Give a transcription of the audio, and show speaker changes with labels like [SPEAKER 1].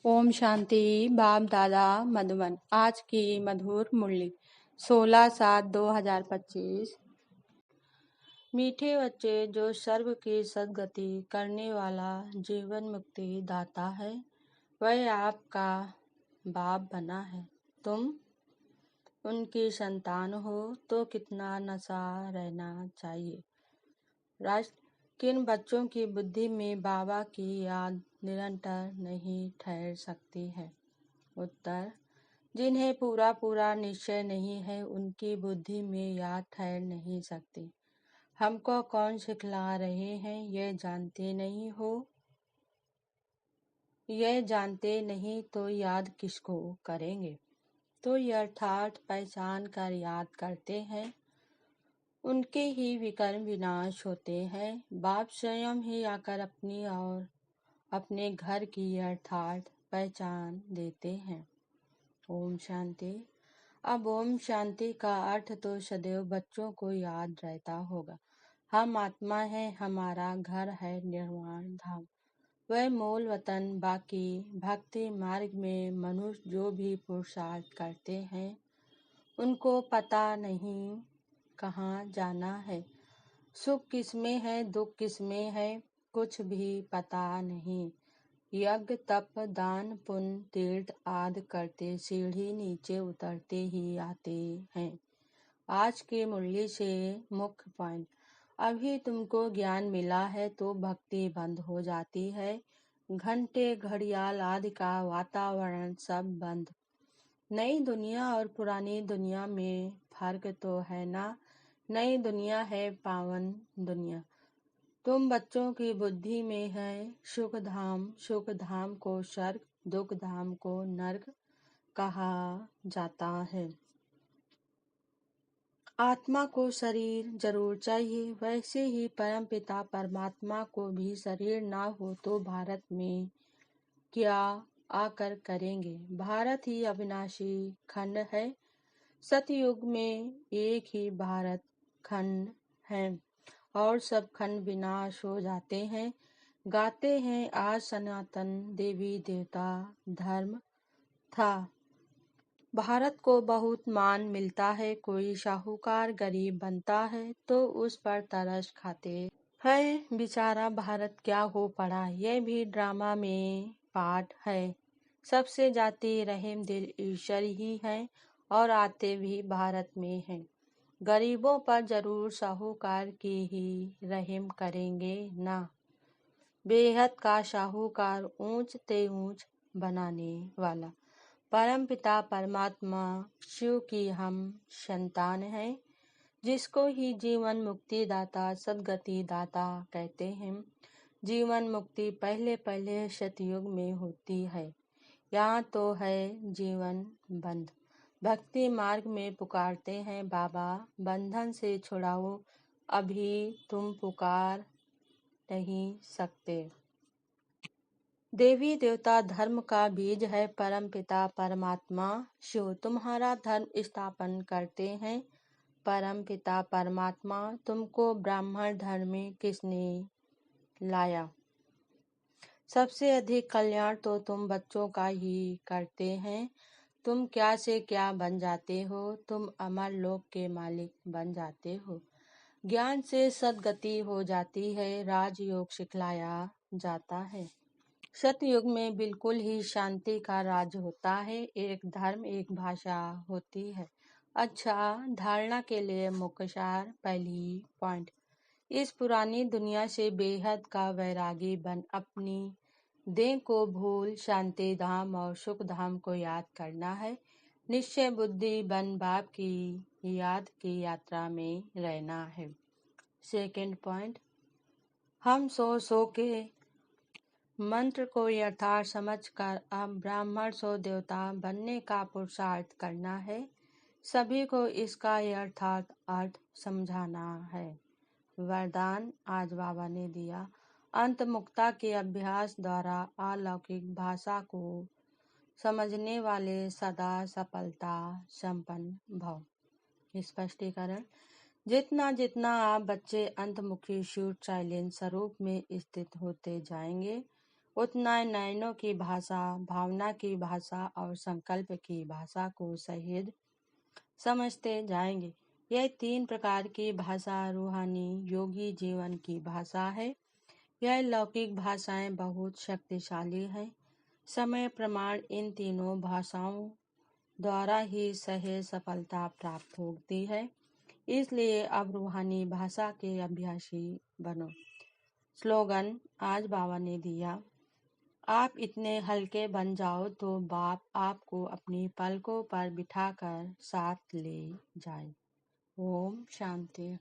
[SPEAKER 1] ओम शांति। बाप दादा मधुबन। आज की मधुर मुरली 16/7/2025। मीठे बच्चे, जो सर्व की सद्गति करने वाला जीवन मुक्ति दाता है, वह आपका बाप बना है। तुम उनकी संतान हो तो कितना नशा रहना चाहिए। राष्ट्र, किन बच्चों की बुद्धि में बाबा की याद निरंतर नहीं ठहर सकती है? उत्तर, जिन्हें पूरा पूरा निश्चय नहीं है, उनकी बुद्धि में याद ठहर नहीं सकती। हमको कौन सिखला रहे हैं, यह जानते नहीं हो। यह जानते नहीं तो याद किसको करेंगे? तो यथार्थ पहचान कर याद करते हैं, उनके ही विकर्म विनाश होते हैं। बाप स्वयं ही आकर अपनी और अपने घर की यथार्थ पहचान देते हैं। ओम शांति। अब ओम शांति का अर्थ तो सदैव बच्चों को याद रहता होगा। हम आत्मा है, हमारा घर है निर्वाण धाम, वह मूल वतन। बाकी भक्ति मार्ग में मनुष्य जो भी पुरुषार्थ करते हैं, उनको पता नहीं कहाँ जाना है, सुख किसमें है, दुख किसमें है, कुछ भी पता नहीं। यज्ञ तप दान पुण्य तीर्थ आदि करते सीढ़ी नीचे उतरते ही आते हैं। आज की मुरली से मुख्य पॉइंट। अभी तुमको ज्ञान मिला है तो भक्ति बंद हो जाती है। घंटे घड़ियाल आदि का वातावरण सब बंद। नई दुनिया और पुरानी दुनिया में फर्क तो है ना। नई दुनिया है पावन दुनिया। तुम बच्चों की बुद्धि में है सुख धाम। सुख धाम को स्वर्ग, दुख धाम को नरक कहा जाता है। आत्मा को शरीर जरूर चाहिए, वैसे ही परमपिता परमात्मा को भी शरीर ना हो तो भारत में क्या आकर करेंगे। भारत ही अविनाशी खंड है। सतयुग में एक ही भारत खंड है और सब खंड विनाश हो जाते हैं। गाते हैं आज सनातन देवी देवता धर्म था। भारत को बहुत मान मिलता है। कोई साहूकार गरीब बनता है तो उस पर तरस खाते है। बेचारा भारत क्या हो पड़ा, यह भी ड्रामा में पार्ट है। सबसे जाती रहम दिल ईश्वर ही है और आते भी भारत में हैं। गरीबों पर जरूर साहूकार की ही रहम करेंगे ना। बेहद का साहूकार ऊंच ते ऊंच बनाने वाला परमपिता परमात्मा शिव की हम संतान हैं, जिसको ही जीवन मुक्ति दाता सद्गति दाता कहते हैं। जीवन मुक्ति पहले पहले सतयुग में होती है। यहाँ तो है जीवन बंद। भक्ति मार्ग में पुकारते हैं बाबा बंधन से छुड़ाओ, अभी तुम पुकार नहीं सकते। देवी देवता धर्म का बीज है परम पिता परमात्मा शिव। तुम्हारा धर्म स्थापन करते हैं परम पिता परमात्मा। तुमको ब्राह्मण धर्म में किसने लाया? सबसे अधिक कल्याण तो तुम बच्चों का ही करते हैं। तुम क्या से क्या बन जाते हो, तुम अमर लोक के मालिक बन जाते हो। ज्ञान से सद्गति हो जाती है, राजयोग सिखलाया जाता है। सतयुग में बिल्कुल ही शांति का राज होता है। एक धर्म एक भाषा होती है। अच्छा, धारणा के लिए मुख्य सार। पहली पॉइंट, इस पुरानी दुनिया से बेहद का वैरागी बन अपनी देह को भूल शांति धाम और सुख धाम को याद करना है। निश्चय बुद्धि बन बाप की याद की यात्रा में रहना है। सेकंड पॉइंट, हम सो के मंत्र को यथार्थ समझकर अब ब्राह्मण सो देवता बनने का पुरुषार्थ करना है। सभी को इसका यथार्थ अर्थ समझाना है। वरदान आज बाबा ने दिया, अंत मुक्ता के अभ्यास द्वारा अलौकिक भाषा को समझने वाले सदा सफलता संपन्न भव। स्पष्टीकरण, जितना जितना आप बच्चे अंतमुखी शूट साइलेंस स्वरूप में स्थित होते जाएंगे, उतना नयनों की भाषा, भावना की भाषा और संकल्प की भाषा को सहज समझते जाएंगे। यह 3 प्रकार की भाषा रूहानी योगी जीवन की भाषा है। यह लौकिक भाषाएं बहुत शक्तिशाली हैं। समय प्रमाण इन तीनों भाषाओं द्वारा ही सहज सफलता प्राप्त होती है। इसलिए अब रूहानी भाषा के अभ्यासी बनो। स्लोगन आज बाबा ने दिया, आप इतने हल्के बन जाओ तो बाप आपको अपनी पलकों पर बिठाकर साथ ले जाए। ओम शांति।